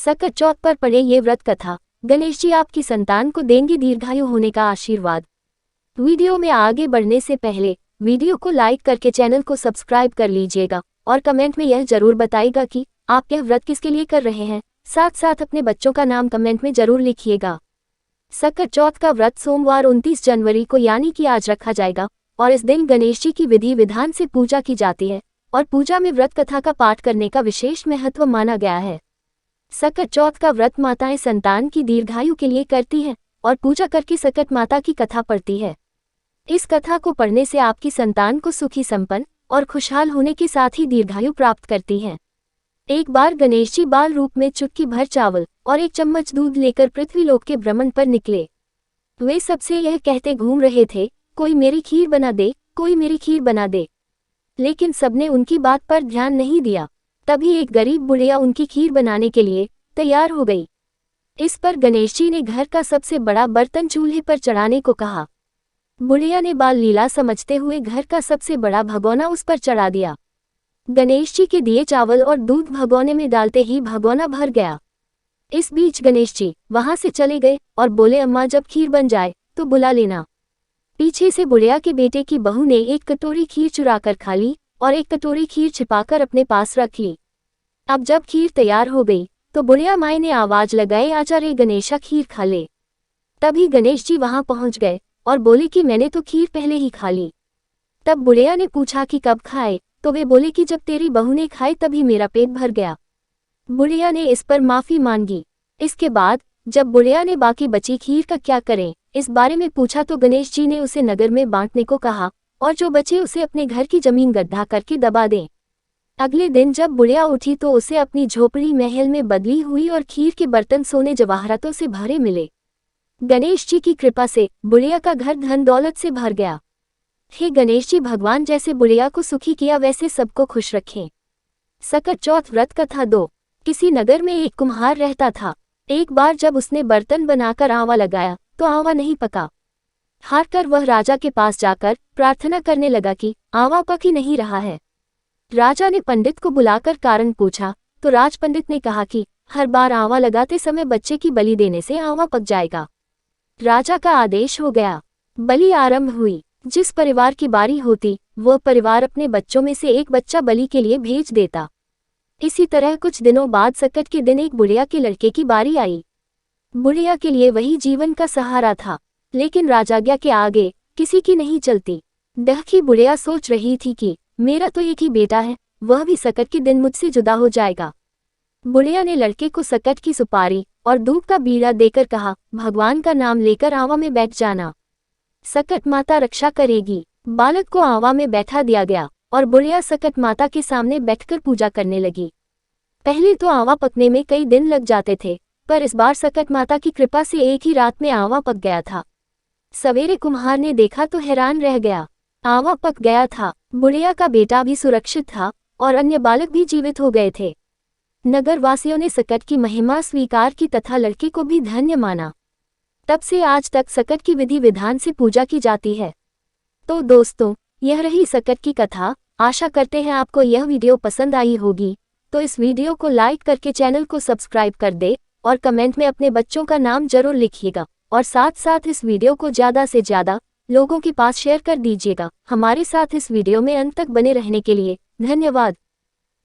सकट चौथ पर पढ़े ये व्रत कथा। गणेश जी आपकी संतान को देंगे दीर्घायु होने का आशीर्वाद। वीडियो में आगे बढ़ने से पहले वीडियो को लाइक करके चैनल को सब्सक्राइब कर लीजिएगा और कमेंट में यह जरूर बताइएगा कि आप यह व्रत किसके लिए कर रहे हैं। साथ साथ अपने बच्चों का नाम कमेंट में जरूर लिखिएगा। सकट चौथ का व्रत सोमवार 29 जनवरी को यानी कि आज रखा जाएगा और इस दिन गणेश जी की विधि विधान से पूजा की जाती है और पूजा में व्रत कथा का पाठ करने का विशेष महत्व माना गया है। सकट चौथ का व्रत माताएं संतान की दीर्घायु के लिए करती हैं और पूजा करके सकट माता की कथा पढ़ती है। इस कथा को पढ़ने से आपकी संतान को सुखी संपन्न और खुशहाल होने के साथ ही दीर्घायु प्राप्त करती है। एक बार गणेश जी बाल रूप में चुटकी भर चावल और एक चम्मच दूध लेकर पृथ्वीलोक के भ्रमण पर निकले। वे सबसे यह कहते घूम रहे थे, कोई मेरी खीर बना दे, कोई मेरी खीर बना दे। लेकिन सबने उनकी बात पर ध्यान नहीं दिया। तभी एक गरीब बुढ़िया उनकी खीर बनाने के लिए तैयार हो गई। इस पर गणेश जी ने घर का सबसे बड़ा बर्तन चूल्हे पर चढ़ाने को कहा। बुढ़िया ने बाल लीला समझते हुए घर का सबसे बड़ा भगोना उस पर चढ़ा दिया। गणेश जी के दिए चावल और दूध भगोने में डालते ही भगोना भर गया। इस बीच गणेश जी वहां से चले गए और बोले, अम्मा जब खीर बन जाए तो बुला लेना। पीछे से बुढ़िया के बेटे की बहू ने एक कटोरी खीर चुराकर खा ली और एक कटोरी खीर छिपाकर अपने पास रख ली। अब जब खीर तैयार हो गई तो बुढ़िया माई ने आवाज लगाई, आचार्य गणेशा खीर खा ले। तभी गणेश जी वहां पहुंच गए और बोले कि मैंने तो खीर पहले ही खा ली। तब बुढ़िया ने पूछा कि कब खाए, तो वे बोले कि जब तेरी बहू ने खाए तभी मेरा पेट भर गया। बुढ़िया ने इस पर माफी मांगी। इसके बाद जब बुढ़िया ने बाकी बची खीर का क्या करें इस बारे में पूछा तो गणेश जी ने उसे नगर में बांटने को कहा और जो बचे उसे अपने घर की जमीन गड्ढा करके दबा दें। अगले दिन जब बुढ़िया उठी तो उसे अपनी झोपड़ी महल में बदली हुई और खीर के बर्तन सोने जवाहरातों से भरे मिले। गणेश जी की कृपा से बुढ़िया का घर धन दौलत से भर गया। हे गणेश जी, भगवान जैसे बुढ़िया को सुखी किया वैसे सबको खुश रखें। सकट चौथ व्रत कथा 2। किसी नगर में एक कुम्हार रहता था। एक बार जब उसने बर्तन बनाकर आंवा लगाया तो आंवा नहीं पका। हार कर वह राजा के पास जाकर प्रार्थना करने लगा कि आंवा पक ही नहीं रहा है। राजा ने पंडित को बुलाकर कारण पूछा तो राज पंडित ने कहा कि हर बार आंवा लगाते समय बच्चे की बलि देने से आंवा पक जाएगा। राजा का आदेश हो गया। बलि आरंभ हुई। जिस परिवार की बारी होती वह परिवार अपने बच्चों में से एक बच्चा बलि के लिए भेज देता। इसी तरह कुछ दिनों बाद सकट के दिन एक बुढ़िया के लड़के की बारी आई। बुढ़िया के लिए वही जीवन का सहारा था, लेकिन राजाज्ञा के आगे किसी की नहीं चलती। डहकी बुढ़िया सोच रही थी कि मेरा तो एक ही बेटा है, वह भी सकट के दिन मुझसे जुदा हो जाएगा। बुढ़िया ने लड़के को सकट की सुपारी और दूध का बीड़ा देकर कहा, भगवान का नाम लेकर आंवा में बैठ जाना, सकट माता रक्षा करेगी। बालक को आंवा में बैठा दिया गया और बुढ़िया सकट माता के सामने बैठकर पूजा करने लगी। पहले तो आंवा पकने में कई दिन लग जाते थे, पर इस बार सकट माता की कृपा से एक ही रात में आंवा पक गया था। सवेरे कुम्हार ने देखा तो हैरान रह गया। आंवा पक गया था, बुढ़िया का बेटा भी सुरक्षित था और अन्य बालक भी जीवित हो गए थे। नगर वासियों ने सकट की महिमा स्वीकार की तथा लड़के को भी धन्य माना। तब से आज तक सकट की विधि विधान से पूजा की जाती है। तो दोस्तों, यह रही सकट की कथा। आशा करते हैं आपको यह वीडियो पसंद आई होगी। तो इस वीडियो को लाइक करके चैनल को सब्सक्राइब कर दे और कमेंट में अपने बच्चों का नाम जरूर लिखिएगा और साथ साथ इस वीडियो को ज़्यादा से ज़्यादा लोगों के पास शेयर कर दीजिएगा। हमारे साथ इस वीडियो में अंत तक बने रहने के लिए धन्यवाद।